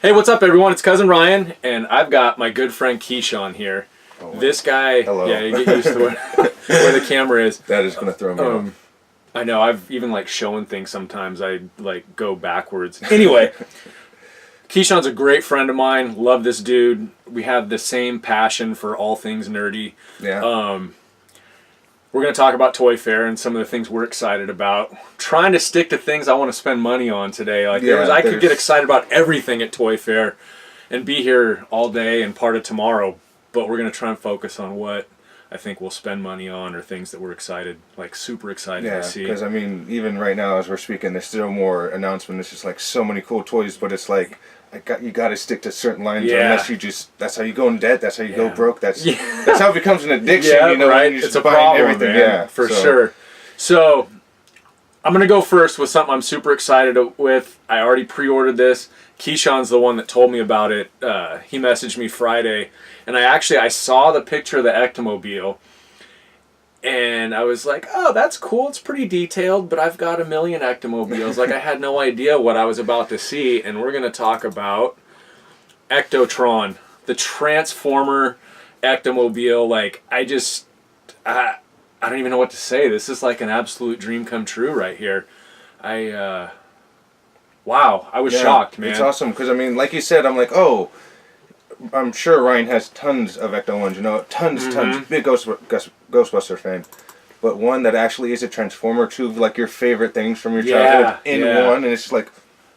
Hey, what's up, everyone? It's Cousin Ryan, and I've got my good friend Keyshawn here. Oh, this guy, hello. Yeah, you get used to where the camera is. That is going to throw me off. I know, I've even showing things sometimes, I go backwards. Anyway, Keyshawn's a great friend of mine. Love this dude. We have the same passion for all things nerdy. Yeah. We're going to talk about Toy Fair and some of the things we're excited about. Trying to stick to things I want to spend money on today. I could get excited about everything at Toy Fair and be here all day and part of tomorrow, but we're going to try and focus on what I think we'll spend money on or things that we're excited, super excited to see. Yeah, because I mean, even right now as we're speaking, there's still more announcements. It's just so many cool toys, but it's you got to stick to certain lines, unless you that's how you go in debt. That's how you go broke. That's how it becomes an addiction. Right. It's a problem, everything. Man, yeah, for sure. So I'm gonna go first with something I'm super excited with. I already pre-ordered this. Keyshawn's the one that told me about it. He messaged me Friday, and I saw the picture of the Ectomobile. And I was like, oh, that's cool. It's pretty detailed, but I've got a million Ectomobiles. I had no idea what I was about to see. And we're going to talk about Ectotron, the Transformer Ectomobile. I don't even know what to say. This is an absolute dream come true right here. Wow, I was shocked, man. It's awesome because, I mean, like you said, I'm like, I'm sure Ryan has tons of Ecto ones, tons, big Ghostbuster fan. But one that actually is a Transformer, two of your favorite things from your childhood in one, and it's just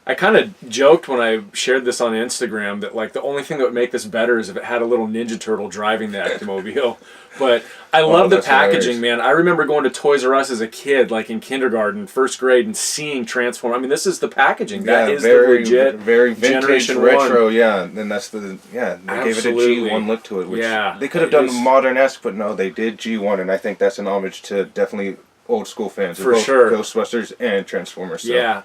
I kind of joked when I shared this on Instagram that the only thing that would make this better is if it had a little Ninja Turtle driving the Ectomobile. But I love the packaging, man. I remember going to Toys R Us as a kid, in kindergarten, first grade, and seeing Transform. I mean, this is the packaging. That is the legit very vintage, Generation retro. 1. Yeah, and that's they gave it a G1 look to it. Which they could have done modern-esque, but no, they did G1, and I think that's an homage to definitely old school fans for sure. Ghostbusters and Transformers. So.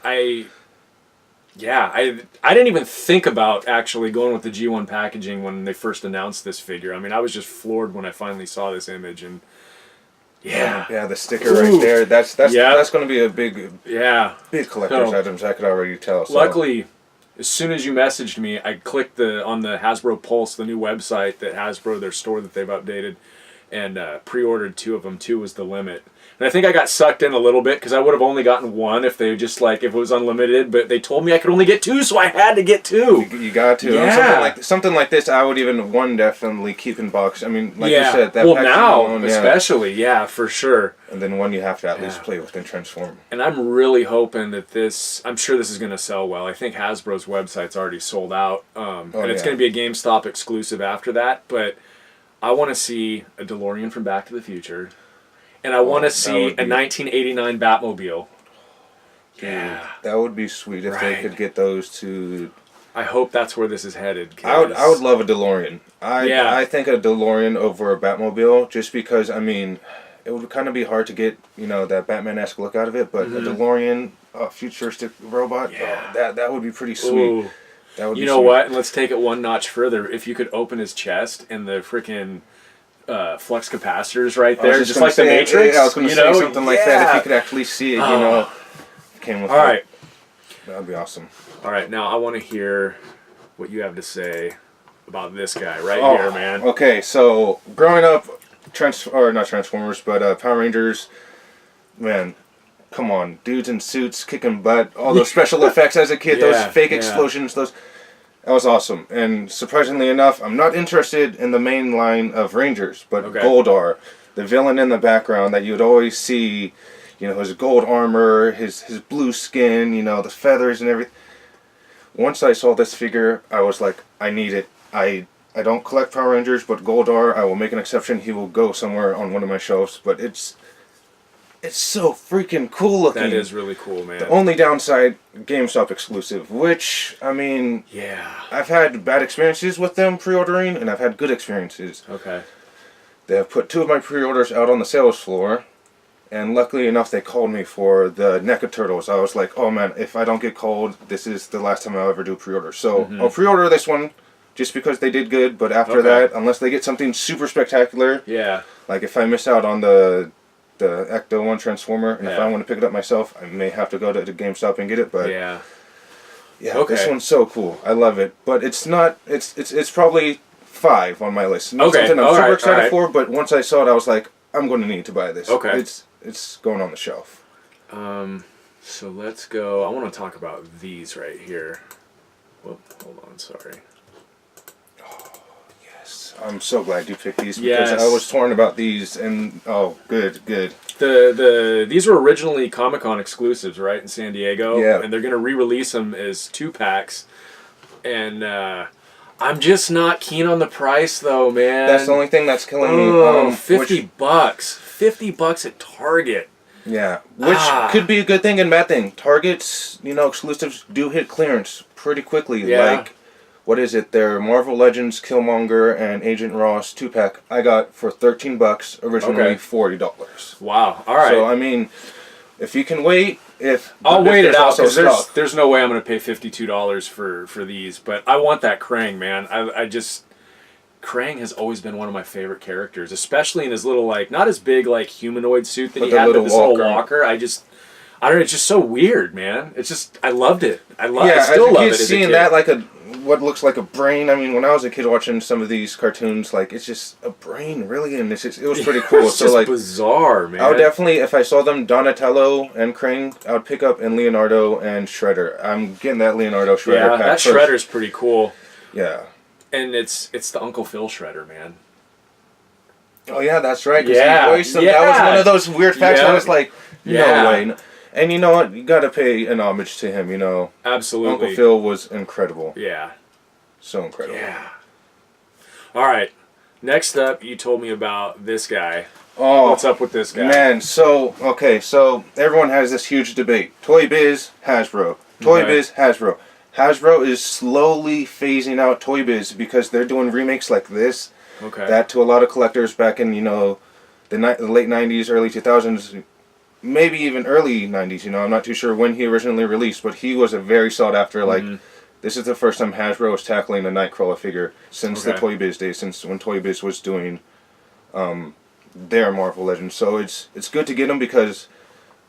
I didn't even think about actually going with the G1 packaging when they first announced this figure. I mean, I was just floored when I finally saw this image, and the sticker right there. That's going to be a big collector's items. I could already tell. So. Luckily, as soon as you messaged me, I clicked on the Hasbro Pulse, the new website that Hasbro, their store that they've updated, and pre-ordered 2 of them. 2 was the limit. And I think I got sucked in a little bit because I would have only gotten 1 if they just if it was unlimited. But they told me I could only get 2, so I had to get 2. You got to. Yeah. Something like this, I would even definitely keep in box. I mean, you said, that now especially, for sure. And then one you have to at least play with and transform. And I'm really hoping that I'm sure this is going to sell well. I think Hasbro's website's already sold out, and it's going to be a GameStop exclusive after that. But I want to see a DeLorean from Back to the Future. And I want to see a 1989 Batmobile. Yeah. That would be sweet if they could get those to... I hope that's where this is headed. I would love a DeLorean. I think a DeLorean over a Batmobile, just because, I mean, it would kind of be hard to get, that Batman-esque look out of it, but a DeLorean, a futuristic robot, that would be pretty sweet. Ooh. That would be sweet. What? And let's take it one notch further. If you could open his chest and the freaking... flux capacitors right there, just like the Matrix. I was going to say something like that. If you could actually see it, came with. All right, that would be awesome. All right, now I want to hear what you have to say about this guy right here, man. Okay, so growing up, not Transformers, but Power Rangers, man. Come on, dudes in suits kicking butt, all those special effects as a kid, those fake explosions, that was awesome. And surprisingly enough, I'm not interested in the main line of Rangers, but Goldar, the villain in the background that you'd always see, his gold armor, his blue skin, the feathers and everything. Once I saw this figure, I was like, I need it. I don't collect Power Rangers, but Goldar, I will make an exception. He will go somewhere on one of my shelves, but it's so freaking cool looking. That is really cool, man. The only downside, GameStop exclusive, which, I mean... Yeah. I've had bad experiences with them pre-ordering, and I've had good experiences. Okay. They have put 2 of my pre-orders out on the sales floor, and luckily enough, they called me for the NECA Turtles. I was like, oh man, if I don't get called, this is the last time I'll ever do pre-order. So, I'll pre-order this one, just because they did good, but after that, unless they get something super spectacular... Yeah. If I miss out on the Ecto-1 Transformer, and if I want to pick it up myself, I may have to go to GameStop and get it, but Yeah, Okay. this one's so cool. I love it, but it's not. It's probably 5 on my list. Not Okay, something I'm all super right, excited all right. for, but once I saw it, I was like, I'm going to need to buy this. Okay. It's going on the shelf. So let's go. I want to talk about these right here. Whoop, hold on, sorry. Yes, I'm so glad you picked these because Yes. I was torn about these, and good. These were originally Comic-Con exclusives, right, in San Diego. Yeah. And they're gonna re-release them as 2-packs. And I'm just not keen on the price, though, man. That's the only thing that's killing me. Oh, $50. $50 at Target. Yeah, which could be a good thing and bad thing. Target's, exclusives do hit clearance pretty quickly. Yeah. Like, what is it? Their Marvel Legends, Killmonger, and Agent Ross 2-pack. I got for $13. Originally Okay. $40. Wow. All right. So I mean, if you can wait, I'll wait it out also because stock. there's no way I'm going to pay $52 for these. But I want that Krang, man. I just Krang has always been one of my favorite characters, especially in his little not as big humanoid suit that But he the had, but little this little walker. walker. I don't know. It's just so weird, man. It's just I loved it. I Yeah, still as a love kid, it. As a seeing kid. that what looks like a brain. I mean, when I was a kid watching some of these cartoons, it's just a brain, really, and it was pretty cool. It's So just bizarre, man. I would definitely, if I saw them, Donatello and Krang, I would pick up and Leonardo and Shredder. I'm getting that Leonardo Shredder yeah, pack that first. Shredder's pretty cool, Yeah. and it's the Uncle Phil Shredder, man. Oh yeah, that's right. 'Cause Yeah, he voiced him. yeah. That was one of those weird facts. Yeah. I was like, no Yeah. way. And you know what? You got to pay an homage to him. Absolutely. Uncle Phil was incredible. Yeah. So incredible. Yeah. All right. Next up, you told me about this guy. Oh, What's up with this guy? man. So everyone has this huge debate: Toy Biz, Hasbro. Toy Okay. Biz, Hasbro. Hasbro is slowly phasing out Toy Biz because they're doing remakes like this. Okay. That to a lot of collectors back in the late '90s, early 2000s, maybe even early '90s. I'm not too sure when he originally released, but he was a very sought after. This is the first time Hasbro is tackling a Nightcrawler figure since the Okay. Toy Biz days, since when Toy Biz was doing their Marvel Legends. So it's good to get him because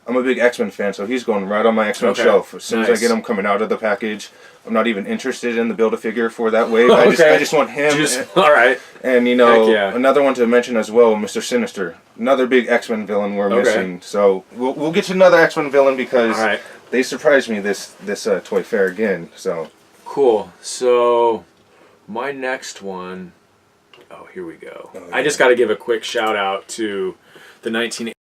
I'm a big X-Men fan, so he's going right on my X-Men Okay. shelf. As soon as I Nice. get him coming out of the package, I'm not even interested in the Build-A-Figure for that wave. I just want him. All right. And Heck yeah. another one to mention as well, Mr. Sinister, another big X-Men villain we're missing. So we'll get to another X-Men villain because All right. they surprised me this toy fair again. So Cool. So, my next one. Oh, here we go. Oh, I just got to give a quick shout out to the 1980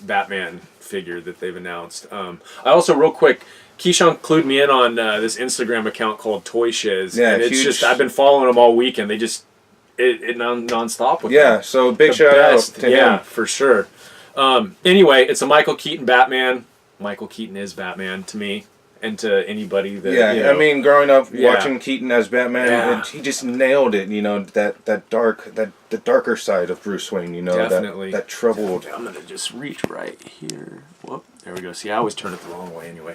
Batman figure that they've announced. I also, real quick, Keyshawn clued me in on this Instagram account called Toy Shiz. Yeah, and it's huge. just, I've been following them all week, and they just, it non-stop with yeah, them. so big The shout best. out to Yeah, him. for sure. Anyway, it's a Michael Keaton Batman. Michael Keaton is Batman to me and to anybody that, Yeah, you know. I mean, growing up Yeah. watching Keaton as Batman, Yeah. he just nailed it. The darker side of Bruce Wayne. Definitely. that troubled. I'm gonna just reach right here. Whoop, there we go. See, I always turn it the wrong way anyway.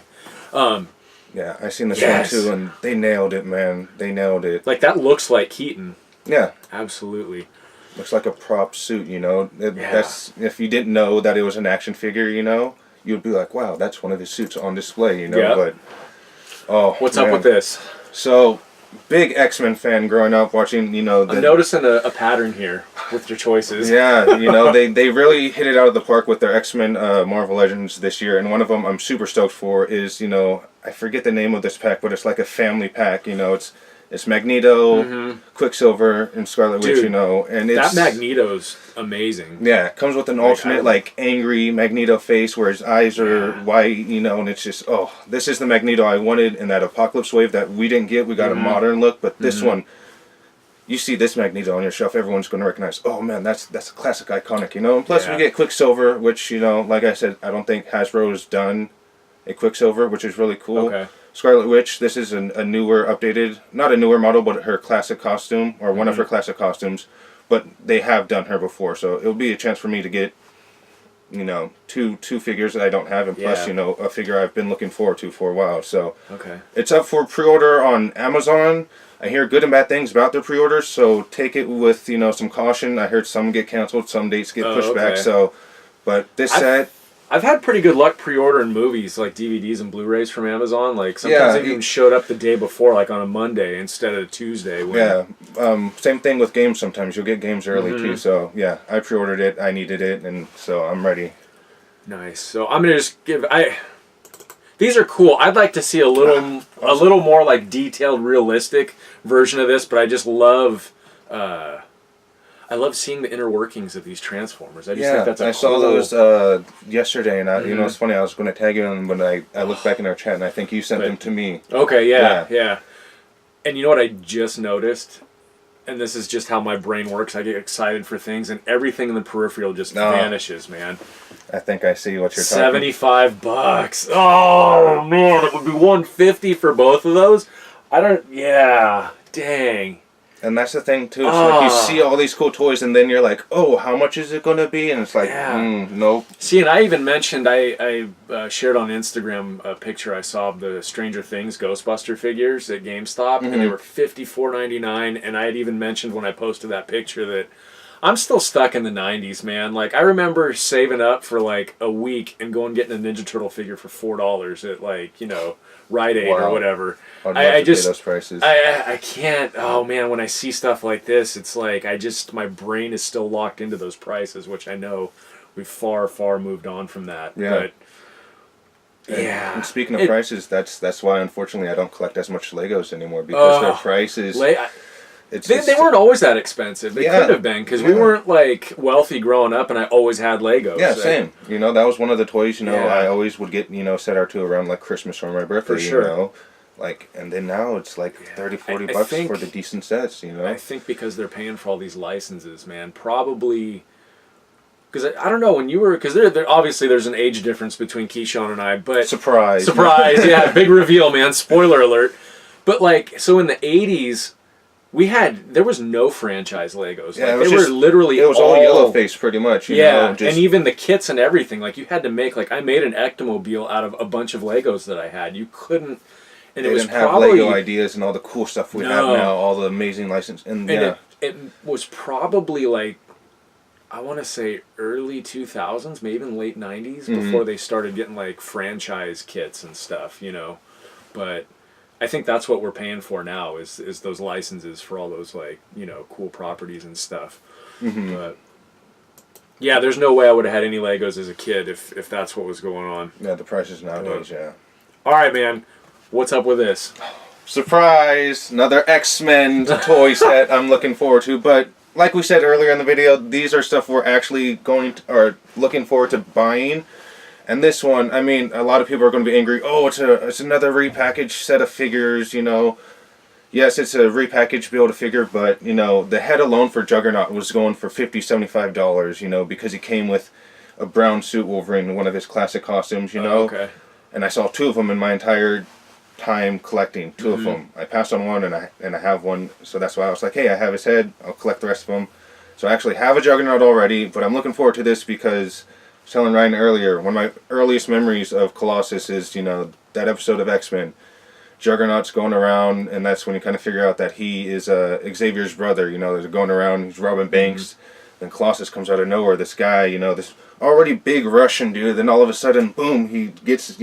Yeah, I seen this Yes. one too, and they nailed it, man. They nailed it. Like that looks like Keaton. Yeah. Absolutely. Looks like a prop suit, Yeah. That's if you didn't know that it was an action figure, you'd be like, wow, that's one of his suits on display, Yep. But What's up man. with this? So, big X-Men fan growing up watching, I'm noticing a pattern here with your choices. yeah, they really hit it out of the park with their X-Men Marvel Legends this year, and one of them I'm super stoked for is, I forget the name of this pack, but it's like a family pack, it's Magneto, Quicksilver, and Scarlet Witch, Dude, and it's... That Magneto's amazing. Yeah, it comes with an alternate, angry Magneto face where his eyes are white, and it's just, this is the Magneto I wanted in that Apocalypse wave that we didn't get. We got a modern look, but this one, you see this Magneto on your shelf, everyone's going to recognize, oh man, that's a classic iconic, And plus Yeah. we get Quicksilver, which, like I said, I don't think Hasbro has done a Quicksilver, which is really cool. Okay. Scarlet Witch, this is a newer, updated, not a newer model, but her classic costume, or one of her classic costumes. But they have done her before, so it'll be a chance for me to get, two figures that I don't have, and plus, Yeah. a figure I've been looking forward to for a while. So Okay. it's up for pre-order on Amazon. I hear good and bad things about their pre-orders, so take it with, some caution. I heard some get canceled, some dates get pushed back, okay. so, but this set... I've had pretty good luck pre-ordering movies like DVDs and Blu-rays from Amazon. Like sometimes they even showed up the day before, like on a Monday instead of a Tuesday. Same thing with games. Sometimes you'll get games early too. So yeah, I pre-ordered it. I needed it, and so I'm ready. Nice. So I'm gonna just give. These are cool. I'd like to see a little more like detailed, realistic version of this. But I just love. I love seeing the inner workings of these Transformers. I just think that's a saw those yesterday, and you know, it's funny. I was going to tag you in, but I looked back in our chat, and I think you sent them to me. Okay, yeah. And you know what I just noticed? And this is just how my brain works. I get excited for things, and everything in the peripheral just vanishes, man. I think I see what you're talking. $75. Oh man, it would be $150 for both of those. Yeah, dang. And that's the thing too. It's like you see all these cool toys, and then you're like, "Oh, how much is it gonna be?" And it's like, nope. See, and I even mentioned I shared on Instagram a picture I saw of the Stranger Things Ghostbuster figures at GameStop, and they were $54.99. And I had even mentioned when I posted that picture that I'm still stuck in the 90s, man. Like I remember saving up for like a week and going getting a Ninja Turtle figure for $4 at like Rite Aid or whatever. I just pay those prices. I can't. Oh man, when I see stuff like this, it's like my brain is still locked into those prices, which I know we've far moved on from that. Yeah. But and speaking of prices, that's why unfortunately I don't collect as much Legos anymore because their prices. They weren't always that expensive. They could have been because we weren't like wealthy growing up, and I always had Legos. Yeah, same. That was one of the toys. I always would get set our two around like Christmas or my birthday. For sure. And then now it's like $30-$40 for the decent sets. I think because they're paying for all these licenses, man. Probably. Because I don't know when you were, because obviously there's an age difference between Keyshawn and I, but surprise, yeah, big reveal, man. Spoiler alert. But so in the '80s. There was no franchise Legos. Yeah, they were literally it was all Yellowface pretty much. And even the kits and everything. Like you had to make I made an Ectomobile out of a bunch of Legos that I had. You couldn't. And they didn't have Lego ideas and all the cool stuff we have now. All the amazing license it was probably I want to say early 2000s, maybe in late 90s, before they started getting franchise kits and stuff. But. I think that's what we're paying for now is those licenses for all those cool properties and stuff. But yeah, there's no way I would have had any Legos as a kid if that's what was going on. Yeah, the prices nowadays. Yeah. All right, man. What's up with this? Surprise! Another X-Men toy set I'm looking forward to. But like we said earlier in the video, these are stuff we're actually looking forward to buying. And this one, I mean, a lot of people are going to be angry. Oh, it's another repackaged set of figures, Yes, it's a repackaged Build-A-Figure, but, the head alone for Juggernaut was going for $50-$75, because he came with a brown suit Wolverine, one of his classic costumes, Okay. And I saw two of them in my entire time collecting, two of them. I passed on one, and I have one, so that's why I was like, hey, I have his head, I'll collect the rest of them. So I actually have a Juggernaut already, but I'm looking forward to this because... I was telling Ryan earlier, one of my earliest memories of Colossus is, that episode of X-Men. Juggernaut's going around, and that's when you kind of figure out that he is Xavier's brother. They're going around, he's robbing banks. Then Colossus comes out of nowhere, this guy, this already big Russian dude. Then all of a sudden, boom, he gets,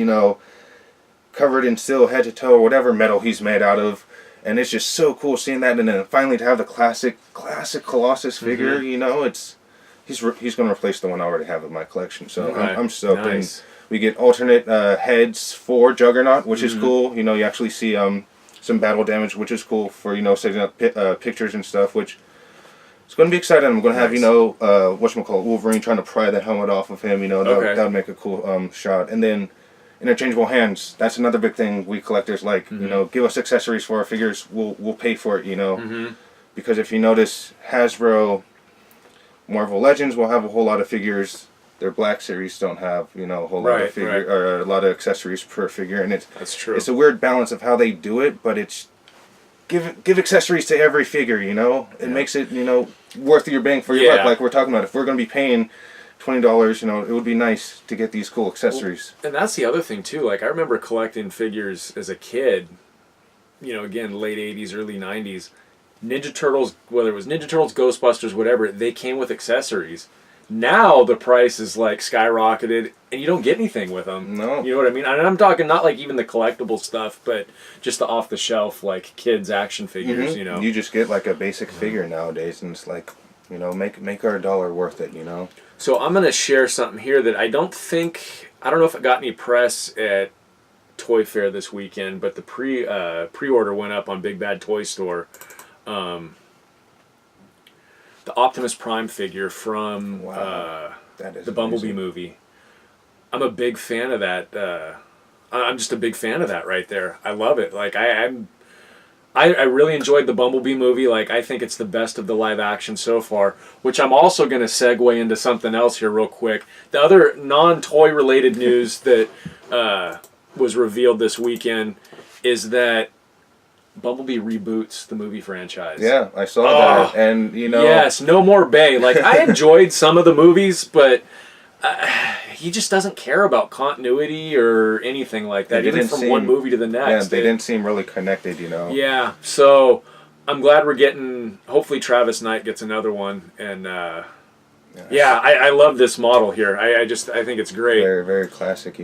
covered in steel head to toe, whatever metal he's made out of. And it's just so cool seeing that. And then finally to have the classic Colossus figure, He's going to replace the one I already have in my collection, so I'm stoked. Nice. And we get alternate heads for Juggernaut, which is cool. You actually see some battle damage, which is cool for setting up pictures and stuff. Which it's going to be exciting. I'm going to have whatchamacallit, Wolverine trying to pry the helmet off of him. That would make a cool shot. And then interchangeable hands. That's another big thing we collectors like. Give us accessories for our figures. We'll pay for it. Because if you notice, Hasbro. Marvel Legends will have a whole lot of figures. Their Black Series don't have, a whole lot of or a lot of accessories per figure, and that's true. It's a weird balance of how they do it, but it's give accessories to every figure. It makes it worth your bang for your buck. Like we're talking about, if we're going to be paying $20, it would be nice to get these cool accessories. Well, and that's the other thing too. I remember collecting figures as a kid. Again, late '80s, early '90s. Ninja Turtles, whether it was Ninja Turtles, Ghostbusters, whatever, they came with accessories. Now the price is like skyrocketed, and you don't get anything with them. No. You know what I mean? And I'm talking not like even the collectible stuff, but just the off the shelf like kids action figures. You know, You just get like a basic figure nowadays, and it's like, make our dollar worth it. So I'm gonna share something here that I don't know if it got any press at Toy Fair this weekend, but the pre-order went up on Big Bad Toy Store. The Optimus Prime figure from the Bumblebee movie. I'm a big fan of that. I'm just a big fan of that right there. I love it. Like I really enjoyed the Bumblebee movie. Like I think it's the best of the live action so far. Which I'm also going to segue into something else here real quick. The other non-toy related news that was revealed this weekend is that Bumblebee reboots the movie franchise. Yeah, I saw that, and yes, no more Bay. Like I enjoyed some of the movies, but he just doesn't care about continuity or anything like that, even from one movie to the next. Yeah, they didn't seem really connected, Yeah, so I'm glad we're getting. Hopefully, Travis Knight gets another one, and I love this model here. I think it's great. Very, very classic,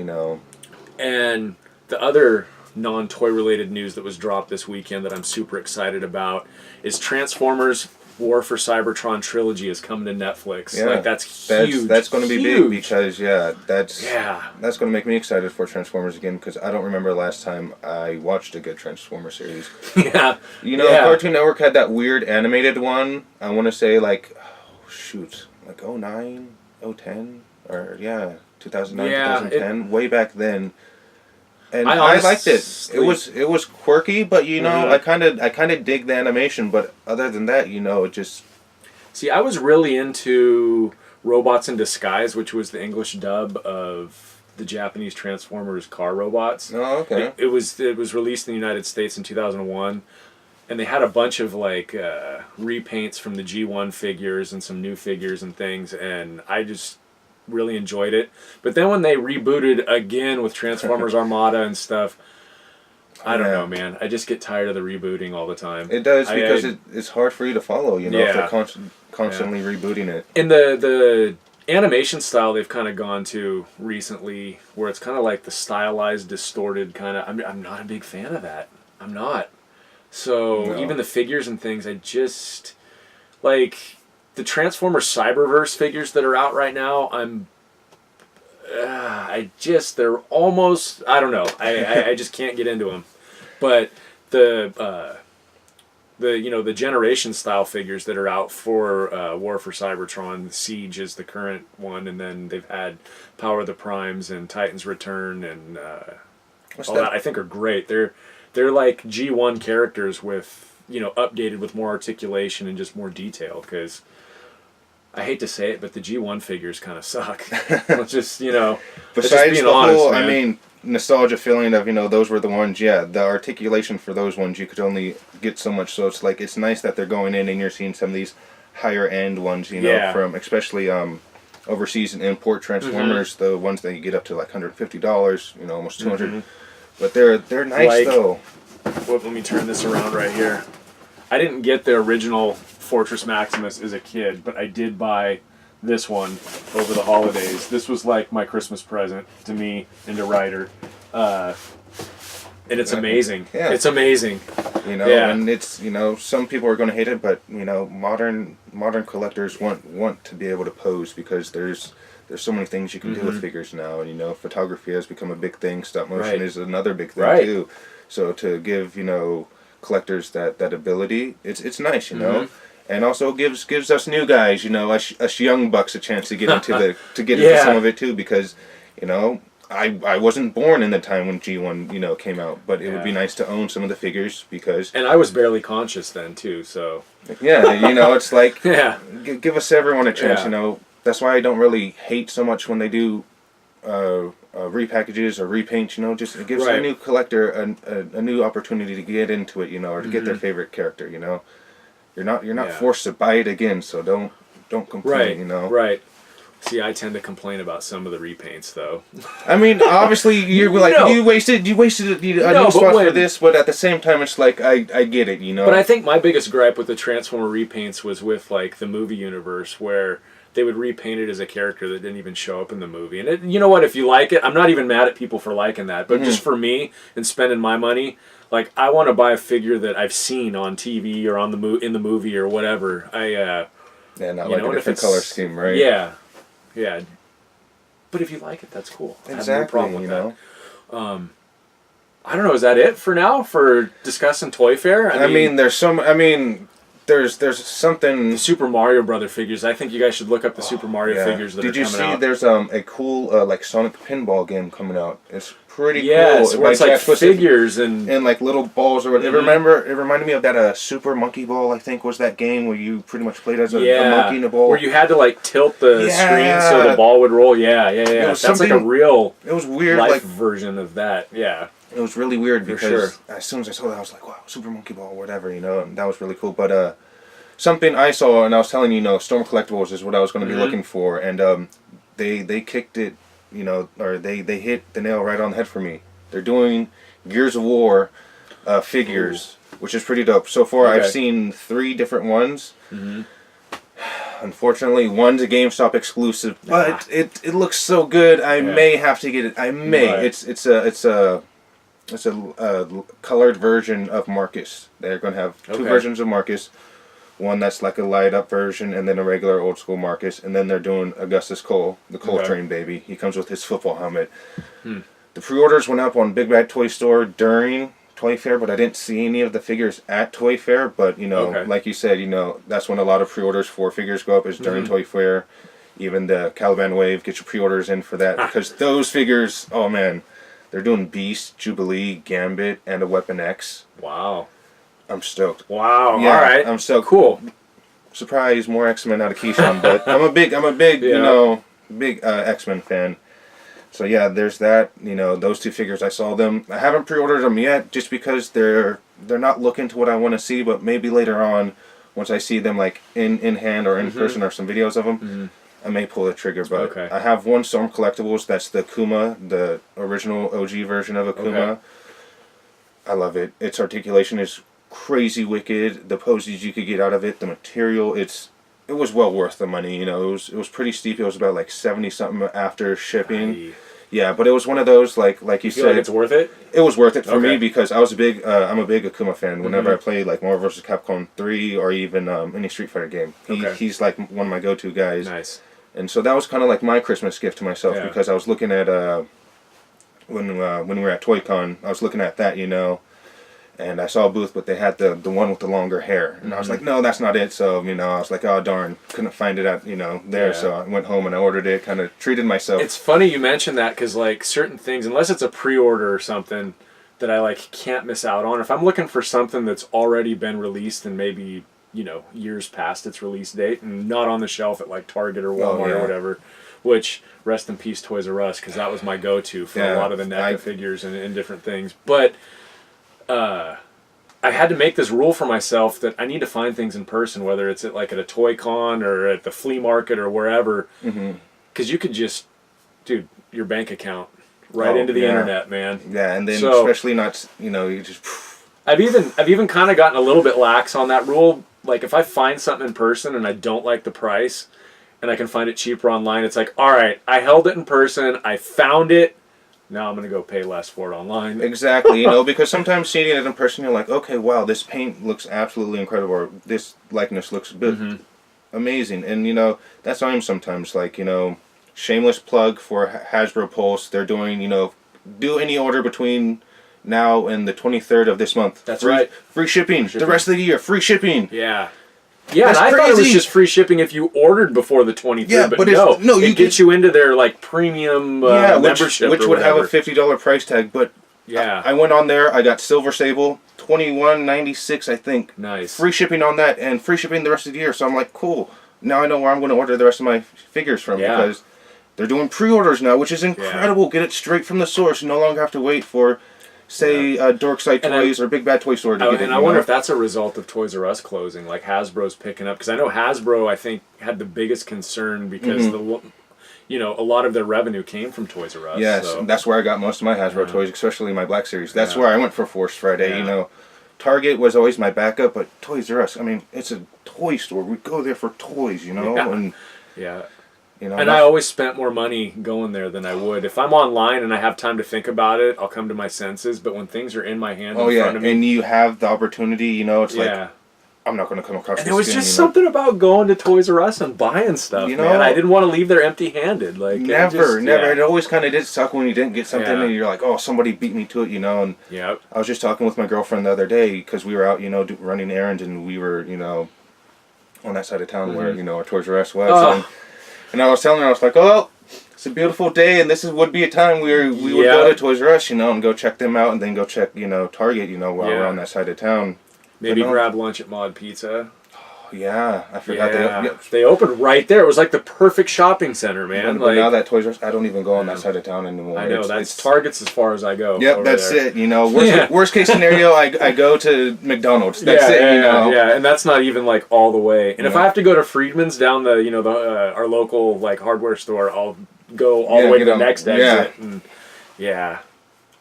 And the other non-toy related news that was dropped this weekend that I'm super excited about is Transformers War for Cybertron trilogy is coming to Netflix. Yeah, like that's huge. That's going to be huge. big because that's going to make me excited for Transformers again, because I don't remember the last time I watched a good Transformers series. Yeah. Cartoon Network had that weird animated one. I want to say like 09, 010 or 2009, 2010, way back then. And I liked it. It was quirky, but I kind of dig the animation. But other than that, it just. See, I was really into Robots in Disguise, which was the English dub of the Japanese Transformers car robots. Oh, okay. It was released in the United States in 2001, and they had a bunch of like repaints from the G1 figures and some new figures and things, and I just really enjoyed it. But then when they rebooted again with Transformers Armada and stuff, I don't know, man. I just get tired of the rebooting all the time. It does, because it's hard for you to follow, if they're constantly rebooting it. And the animation style they've kind of gone to recently, where it's kind of like the stylized, distorted kind of. I'm not a big fan of that. I'm not. So even the figures and things, I just like. The Transformers Cyberverse figures that are out right now, they're almost, I don't know, I just can't get into them. But the Generation style figures that are out for War for Cybertron, Siege is the current one, and then they've had Power of the Primes and Titans Return and all that I think are great. They're like G1 characters with, updated with more articulation and just more detail, because I hate to say it, but the G1 figures kind of suck. It's just, Besides just being the honest, whole, man. Nostalgia feeling of, those were the ones, the articulation for those ones, you could only get so much, so it's like, it's nice that they're going in and you're seeing some of these higher end ones, from, especially, overseas and import Transformers, the ones that you get up to like $150, almost $200. But they're nice, though. Let me turn this around right here. I didn't get the original Fortress Maximus as a kid, but I did buy this one over the holidays. This was like my Christmas present to me and to Ryder. And it's amazing. Yeah. It's amazing. And it's, some people are going to hate it, but, modern collectors want to be able to pose, because there's so many things you can do with figures now. And, photography has become a big thing. Stop motion is another big thing, too. So to give, collectors that ability, it's nice, and also gives us new guys, us young bucks a chance to get into into some of it too, because I wasn't born in the time when G1 came out, but it would be nice to own some of the figures, because and I was barely conscious then too, so it's like give us everyone a chance. That's why I don't really hate so much when they do repackages or repaints, just it gives a new collector a new opportunity to get into it, or to get their favorite character. You're not forced to buy it again, so don't complain. Right. See, I tend to complain about some of the repaints, though. I mean, obviously you're like you wasted a new spot for this, but at the same time it's like I get it, But I think my biggest gripe with the Transformer repaints was with like the movie universe, where they would repaint it as a character that didn't even show up in the movie. And you know what? If you like it, I'm not even mad at people for liking that. But just for me and spending my money, like I want to buy a figure that I've seen on TV or on in the movie or whatever. Not like a different color scheme, right? Yeah, yeah. But if you like it, that's cool. Exactly. I have no problem with that. I don't know. Is that it for now for discussing Toy Fair? I mean, there's something. The Super Mario Brother figures. I think you guys should look up the Super Mario figures that are coming out. Did you see? There's a cool like Sonic pinball game coming out. It's pretty cool. Yes, where it's like figures and like little balls or whatever. It reminded me of that Super Monkey Ball. I think was that game where you pretty much played as a monkey in a ball. Where you had to like tilt the screen so the ball would roll. Yeah. That's like a real. It was weird, life version of that. Yeah. It was really weird because as soon as I saw that, I was like, wow, Super Monkey Ball, whatever, and that was really cool. But something I saw, and I was telling you, Storm Collectibles is what I was going to be looking for, and they kicked it, or they hit the nail right on the head for me. They're doing Gears of War figures, which is pretty dope. So far, I've seen 3 different ones. Unfortunately, one's a GameStop exclusive, but it looks so good. I may have to get it. I may. Right. It's a colored version of Marcus. They're going to have 2 versions of Marcus. One that's like a light up version, and then a regular old school Marcus. And then they're doing Augustus Cole, the Cole Train baby. He comes with his football helmet. The pre-orders went up on Big Bad Toy Store during Toy Fair, but I didn't see any of the figures at Toy Fair. But like you said, that's when a lot of pre-orders for figures go up is during Toy Fair. Even the Caliban Wave, get your pre-orders in for that because those figures, oh man. They're doing Beast, Jubilee, Gambit, and a Weapon X. Wow. I'm stoked. Wow. Yeah, all right. I'm stoked. Cool. Surprise, more X-Men out of Keyshawn, but I'm a big, big X-Men fan. So yeah, there's that. Those 2 figures, I saw them. I haven't pre-ordered them yet, just because they're not looking to what I want to see. But maybe later on, once I see them like in hand or in person or some videos of them. I may pull the trigger, but I have one Storm Collectibles. That's the Kuma, the original OG version of Akuma. I love it. Its articulation is crazy wicked. The poses you could get out of it, the material, it was well worth the money. It was pretty steep. It was about like 70 something after shipping. Yeah, but it was one of those like you said. Like it's worth it. It was worth it for me because I was I'm a big Akuma fan. Whenever I play like Marvel vs. Capcom 3 or even any Street Fighter game, he's like one of my go-to guys. Nice. And so that was kind of like my Christmas gift to myself because I was looking at when we were at ToyCon, I was looking at that, and I saw a booth, but they had the one with the longer hair, and I was like, no, that's not it. So I was like, oh darn, couldn't find it at there. So I went home and I ordered it, kind of treated myself. It's funny you mentioned that because like certain things, unless it's a pre-order or something that I like can't miss out on. If I'm looking for something that's already been released and maybe years past its release date and not on the shelf at like Target or Walmart or whatever, which rest in peace Toys R Us because that was my go-to for a lot of the NECA figures and different things. But I had to make this rule for myself that I need to find things in person, whether it's at a Toy Con or at the flea market or wherever, because you could just, your bank account into the internet, man. Yeah, and then especially not, you just... I've even kind of gotten a little bit lax on that rule. Like, if I find something in person and I don't like the price and I can find it cheaper online, it's like, all right, I held it in person, I found it, now I'm going to go pay less for it online. Exactly, because sometimes seeing it in person, you're like, okay, wow, this paint looks absolutely incredible, or this likeness looks amazing. And, that's why I'm sometimes like, shameless plug for Hasbro Pulse. They're doing, do any order between now and the 23rd of this month. That's right. Free shipping. The rest of the year, free shipping. Yeah. Yeah, and I thought it was just free shipping if you ordered before the 23rd, but no, it gets you into their premium membership, which would have a $50 price tag. But I went on there. I got Silver Sable, $21.96, I think. Nice. Free shipping on that, and free shipping the rest of the year. So I'm like, cool. Now I know where I'm going to order the rest of my figures from because they're doing pre-orders now, which is incredible. Yeah. Get it straight from the source. You no longer have to wait for. Say Dorkside Toys or Big Bad Toy Store to get it. And I wonder if that's a result of Toys R Us closing, like Hasbro's picking up. Because I know Hasbro, I think, had the biggest concern because a lot of their revenue came from Toys R Us. Yes, so. That's where I got most of my Hasbro toys, especially my Black Series. That's where I went for Force Friday. Target was always my backup, but Toys R Us, it's a toy store. We go there for toys, and Yeah. You know, And I always spent more money going there than I would. If I'm online and I have time to think about it, I'll come to my senses. But when things are in my hand in front of me. And you have the opportunity, you know, it's Yeah. like, I'm not going to come across And this there was skin, just you know? something about going to Toys R Us and buying stuff, You know, man. I didn't want to leave there empty-handed. Like Never. Yeah. It always kind of did suck when you didn't get something Yeah. and you're like, oh, somebody beat me to it, you know. And Yep. I was just talking with my girlfriend the other day because we were out, you know, running errands, and we were, you know, on that side of town where, you know, our Toys R Us was. Oh. And I was telling her, I was like, oh, it's a beautiful day, and would be a time where we would go to Toys R Us, you know, and go check them out, and then go check, you know, Target, you know, while we're on that side of town. Maybe grab lunch at Mod Pizza. Yeah, I forgot they opened right there. It was like the perfect shopping center, man. But now that Toys R Us, I don't even go on that side of town anymore. I know, it's Target's as far as I go. Yep, that's it. You know, worst case scenario, I go to McDonald's. That's it. You know. Yeah, and that's not even like all the way. And if I have to go to Friedman's down the, you know, our local like hardware store, I'll go all the way to the next exit. And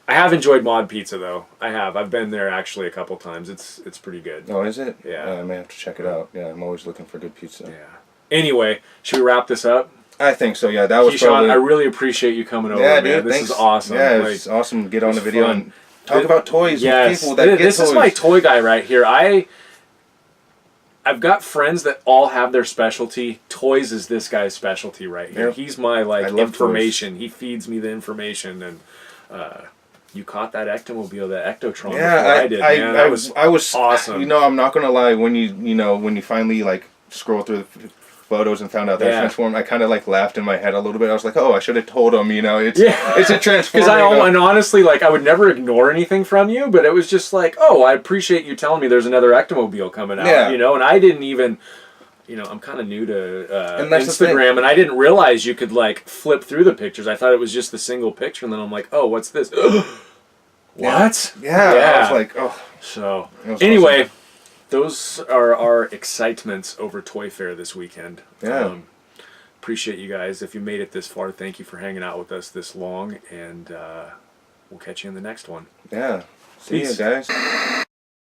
I have enjoyed Mod Pizza though. I have. I've been there actually a couple times. It's pretty good. Oh, is it? Yeah. I may have to check it out. Yeah, I'm always looking for good pizza. Yeah. Anyway, should we wrap this up? I think so. Yeah, that was Keyshawn, probably. I really appreciate you coming over, Yeah, man. dude, This is awesome. Yeah, it's awesome to get on the video fun. and talk about toys with people that get this toys. is my toy guy right here. I've got friends that all have their specialty. Toys is this guy's specialty right here. Yep. He's my I love information. toys. He feeds me the information, and you caught that Ectomobile, that Ectotron. Yeah, before I did. Man. That was awesome. You know, I'm not gonna lie. When you finally like scroll through the photos and found out that Transform, I kind of like laughed in my head a little bit. I was like, oh, I should have told him. You know, it's a Transformer. Because and honestly, like, I would never ignore anything from you, but it was just like, oh, I appreciate you telling me there's another Ectomobile coming out. Yeah. You know, and I didn't even. You know, I'm kind of new to that's Instagram, and I didn't realize you could like flip through the pictures. I thought it was just the single picture, and then I'm like, oh, what's this? What? Yeah. I was like, oh. So Awesome. those are our excitements over Toy Fair this weekend. Yeah. Appreciate you guys. If you made it this far, thank you for hanging out with us this long, and we'll catch you in the next one. Yeah. See you Peace. guys.